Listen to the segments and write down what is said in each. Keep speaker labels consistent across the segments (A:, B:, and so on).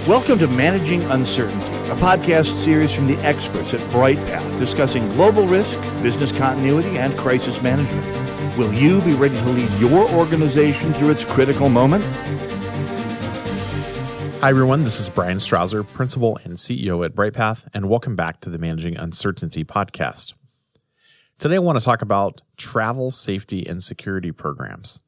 A: Welcome to Managing Uncertainty, a podcast series from the experts at Bryghtpath discussing global risk, business continuity, and crisis management. Will you be ready to lead your organization through its critical moment?
B: Hi, everyone. This is Bryan Strawser, Principal and CEO at Bryghtpath, and welcome back to the Managing Uncertainty podcast. Today, I want to talk about travel safety and security programs.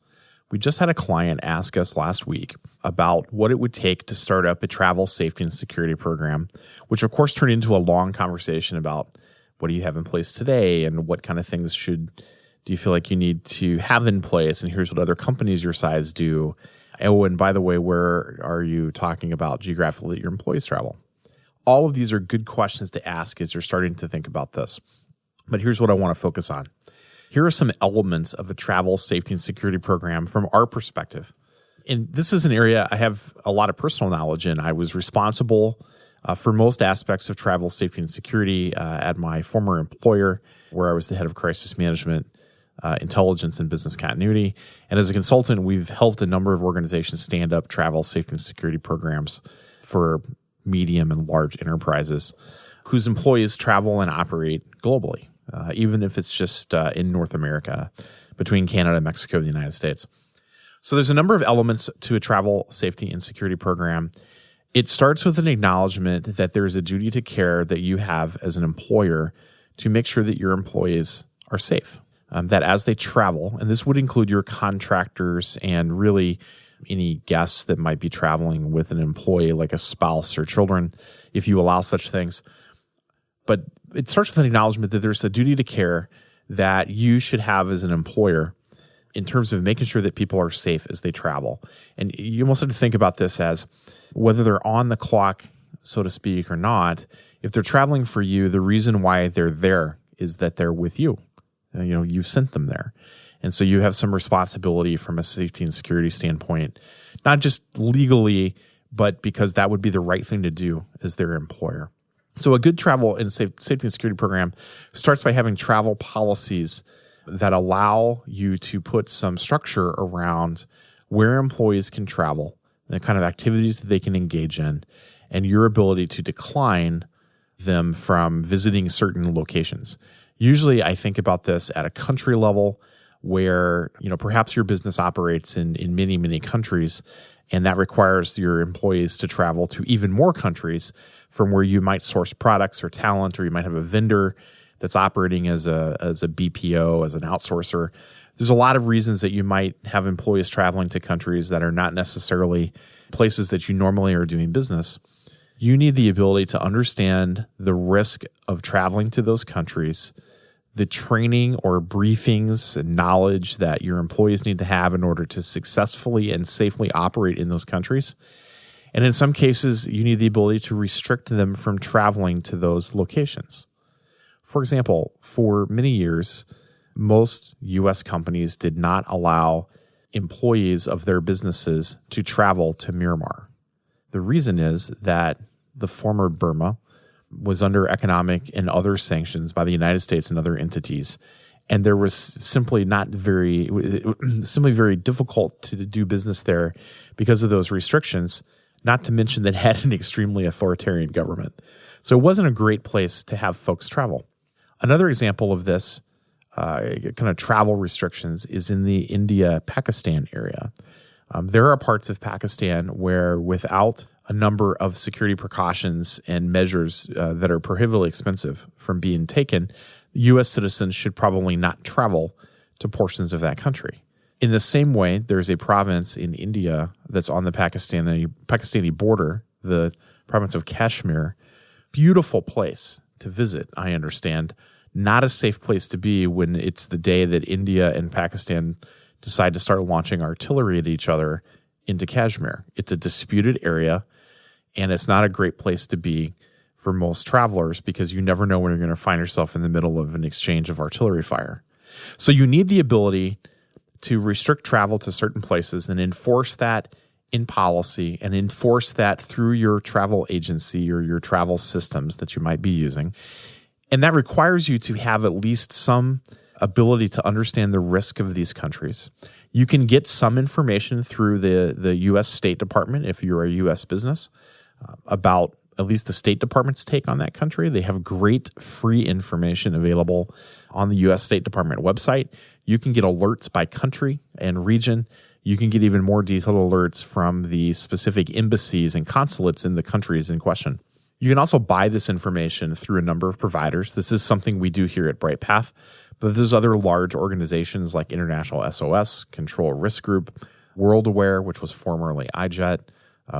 B: We just had a client ask us last week about what it would take to start up a travel safety and security program, which of course turned into a long conversation about what do you have in place today and what kind of things do you feel like you need to have in place, and here's what other companies your size do. Oh, and by the way, where are you talking about geographically that your employees travel? All of these are good questions to ask as you're starting to think about this. But here's what I want to focus on. Here are some elements of a travel safety and security program from our perspective. And this is an area I have a lot of personal knowledge in. I was responsible for most aspects of travel safety and security at my former employer, where I was the head of crisis management, intelligence, and business continuity. And as a consultant, we've helped a number of organizations stand up travel safety and security programs for medium and large enterprises whose employees travel and operate globally. Even if it's just in North America, between Canada, Mexico, and the United States. So there's a number of elements to a travel safety and security program. It starts with an acknowledgement that there's a duty to care that you have as an employer to make sure that your employees are safe, that as they travel, and this would include your contractors and really any guests that might be traveling with an employee like a spouse or children, if you allow such things. But it starts with an acknowledgement that there's a duty to care that you should have as an employer in terms of making sure that people are safe as they travel. And you almost have to think about this as whether they're on the clock, so to speak, or not. If they're traveling for you, the reason why they're there is that they're with you. You've sent them there. And so you have some responsibility from a safety and security standpoint, not just legally, but because that would be the right thing to do as their employer. So a good travel and safety and security program starts by having travel policies that allow you to put some structure around where employees can travel, the kind of activities that they can engage in, and your ability to decline them from visiting certain locations. Usually I think about this at a country level where, perhaps your business operates in many, many countries, and that requires your employees to travel to even more countries from where you might source products or talent, or you might have a vendor that's operating as a BPO, as an outsourcer. There's a lot of reasons that you might have employees traveling to countries that are not necessarily places that you normally are doing business. You need the ability to understand the risk of traveling to those countries, the training or briefings and knowledge that your employees need to have in order to successfully and safely operate in those countries. And in some cases, you need the ability to restrict them from traveling to those locations. For example, for many years, most U.S. companies did not allow employees of their businesses to travel to Myanmar. The reason is that the former Burma was under economic and other sanctions by the United States and other entities, and there was simply very difficult to do business there because of those restrictions, not to mention that it had an extremely authoritarian government. So it wasn't a great place to have folks travel. Another example of this kind of travel restrictions is in the India-Pakistan area. There are parts of Pakistan where without a number of security precautions and measures that are prohibitively expensive from being taken, U.S. citizens should probably not travel to portions of that country. In the same way, there's a province in India that's on the Pakistani border, the province of Kashmir. Beautiful place to visit, I understand. Not a safe place to be when it's the day that India and Pakistan decide to start launching artillery at each other into Kashmir. It's a disputed area, and it's not a great place to be for most travelers because you never know when you're going to find yourself in the middle of an exchange of artillery fire. So you need the ability to restrict travel to certain places and enforce that in policy and enforce that through your travel agency or your travel systems that you might be using. And that requires you to have at least some ability to understand the risk of these countries. You can get some information through the U.S. State Department if you're a U.S. business. about at least the State Department's take on that country. They have great free information available on the U.S. State Department website. You can get alerts by country and region. You can get even more detailed alerts from the specific embassies and consulates in the countries in question. You can also buy this information through a number of providers. This is something we do here at Bryghtpath, but there's other large organizations like International SOS, Control Risk Group, World Aware, which was formerly iJet,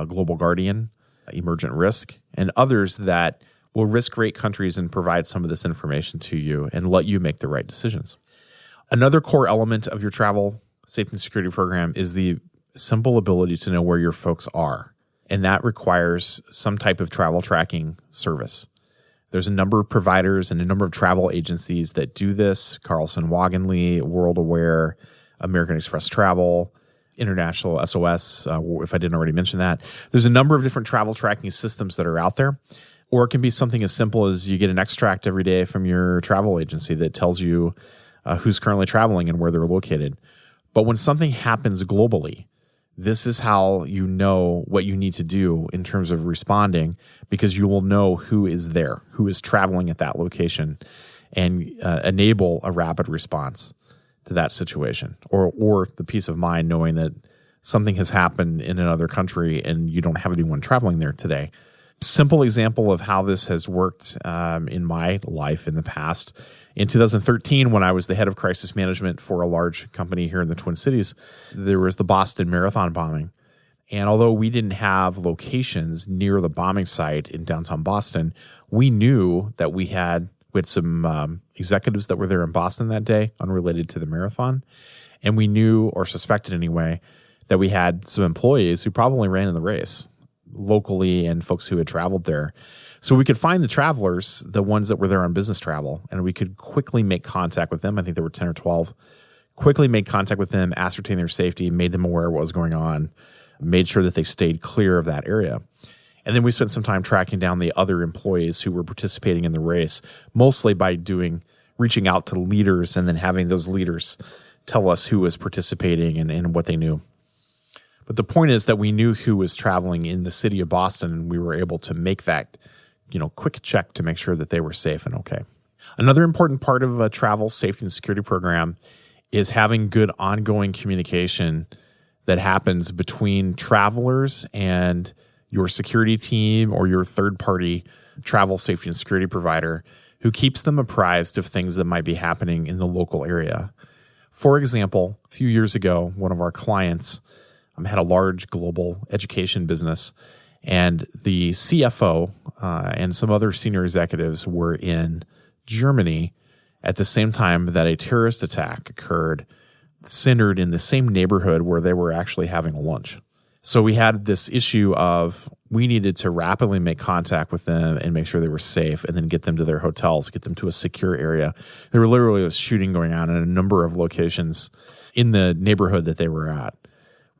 B: Global Guardian, Emergent Risk, and others that will risk rate countries and provide some of this information to you and let you make the right decisions. Another core element of your travel safety and security program is the simple ability to know where your folks are. And that requires some type of travel tracking service. There's a number of providers and a number of travel agencies that do this. Carlson Wagonly, World Aware, American Express Travel, International SOS, if I didn't already mention that. There's a number of different travel tracking systems that are out there. Or it can be something as simple as you get an extract every day from your travel agency that tells you who's currently traveling and where they're located. But when something happens globally, this is how you know what you need to do in terms of responding, because you will know who is there, who is traveling at that location, and enable a rapid response to that situation, or the peace of mind knowing that something has happened in another country and you don't have anyone traveling there today. Simple example of how this has worked in my life in the past. In 2013, when I was the head of crisis management for a large company here in the Twin Cities, there was the Boston Marathon bombing. And although we didn't have locations near the bombing site in downtown Boston, we knew that we had some executives that were there in Boston that day, unrelated to the marathon. And we knew, or suspected anyway, that we had some employees who probably ran in the race locally and folks who had traveled there. So we could find the travelers, the ones that were there on business travel, and we could quickly make contact with them. I think there were 10 or 12. Quickly made contact with them, ascertain their safety, made them aware of what was going on, made sure that they stayed clear of that area. And then we spent some time tracking down the other employees who were participating in the race, mostly by reaching out to leaders and then having those leaders tell us who was participating and what they knew. But the point is that we knew who was traveling in the city of Boston, and we were able to make that quick check to make sure that they were safe and okay. Another important part of a travel safety and security program is having good ongoing communication that happens between travelers and your security team or your third-party travel safety and security provider who keeps them apprised of things that might be happening in the local area. For example, a few years ago, one of our clients had a large global education business, and the CFO and some other senior executives were in Germany at the same time that a terrorist attack occurred, centered in the same neighborhood where they were actually having lunch. So we had this issue of we needed to rapidly make contact with them and make sure they were safe, and then get them to their hotels, get them to a secure area. There were literally a shooting going on in a number of locations in the neighborhood that they were at.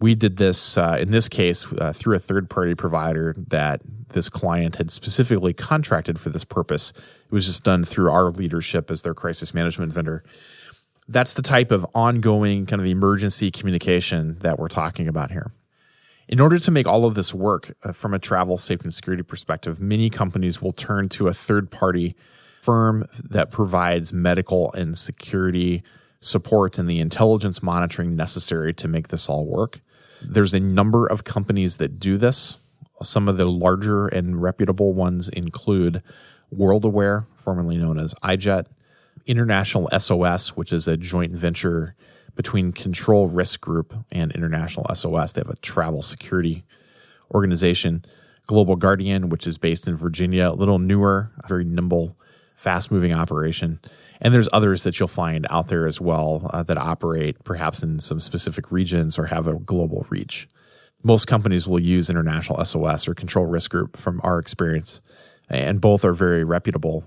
B: We did this, in this case, through a third-party provider that this client had specifically contracted for this purpose. It was just done through our leadership as their crisis management vendor. That's the type of ongoing kind of emergency communication that we're talking about here. In order to make all of this work from a travel safety and security perspective, many companies will turn to a third-party firm that provides medical and security support and the intelligence monitoring necessary to make this all work. There's a number of companies that do this. Some of the larger and reputable ones include World Aware, formerly known as iJet, International SOS, which is a joint venture between Control Risk Group and International SOS. They have a travel security organization. Global Guardian, which is based in Virginia, a little newer, very nimble, fast-moving operation. And there's others that you'll find out there as well that operate perhaps in some specific regions or have a global reach. Most companies will use International SOS or Control Risk Group from our experience, and both are very reputable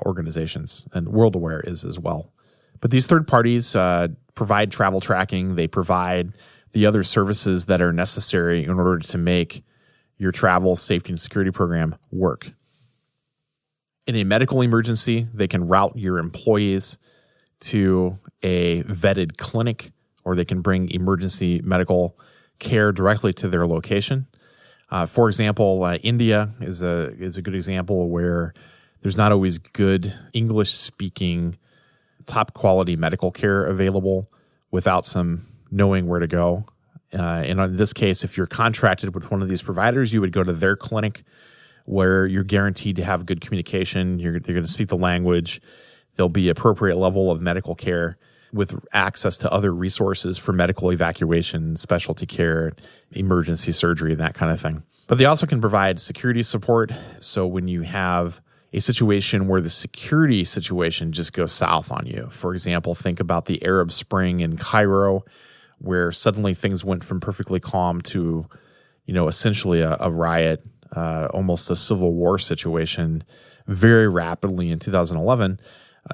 B: organizations, and World Aware is as well. But these third parties provide travel tracking. They provide the other services that are necessary in order to make your travel safety and security program work. In a medical emergency, they can route your employees to a vetted clinic, or they can bring emergency medical care directly to their location. For example, India is a good example where there's not always good English-speaking, top-quality medical care available without some knowing where to go. And in this case, if you're contracted with one of these providers, you would go to their clinic where you're guaranteed to have good communication. They're going to speak the language. There'll be appropriate level of medical care with access to other resources for medical evacuation, specialty care, emergency surgery, and that kind of thing. But they also can provide security support. So when you have a situation where the security situation just goes south on you, for example, think about the Arab Spring in Cairo, where suddenly things went from perfectly calm to, essentially a riot, almost a civil war situation very rapidly in 2011.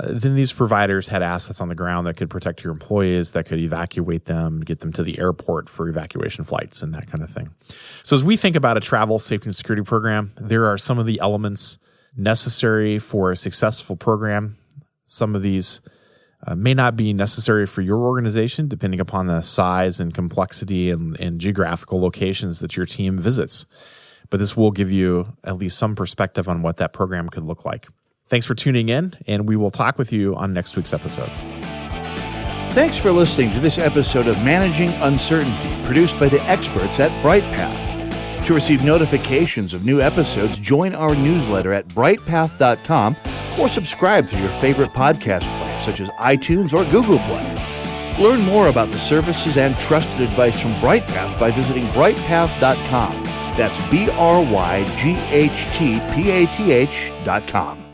B: Then these providers had assets on the ground that could protect your employees, that could evacuate them, get them to the airport for evacuation flights and that kind of thing. So as we think about a travel safety and security program, there are some of the elements necessary for a successful program. Some of these may not be necessary for your organization, depending upon the size and complexity and geographical locations that your team visits. But this will give you at least some perspective on what that program could look like. Thanks for tuning in, and we will talk with you on next week's episode.
A: Thanks for listening to this episode of Managing Uncertainty, produced by the experts at Bryghtpath. To receive notifications of new episodes, join our newsletter at bryghtpath.com or subscribe through your favorite podcast player, such as iTunes or Google Play. Learn more about the services and trusted advice from Bryghtpath by visiting bryghtpath.com. That's BRYGHTPATH.com.